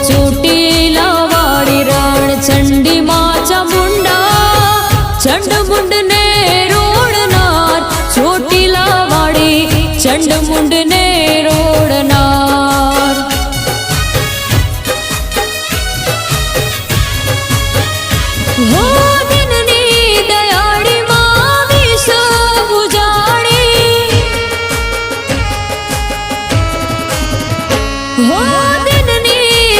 ચોટીલા વાળી રણ ચંડી માં ચામુંડા ચંડમુંડ ને રોડનાર ચોટીલા વાળી ચંડમુંડ ને રોડનાર હો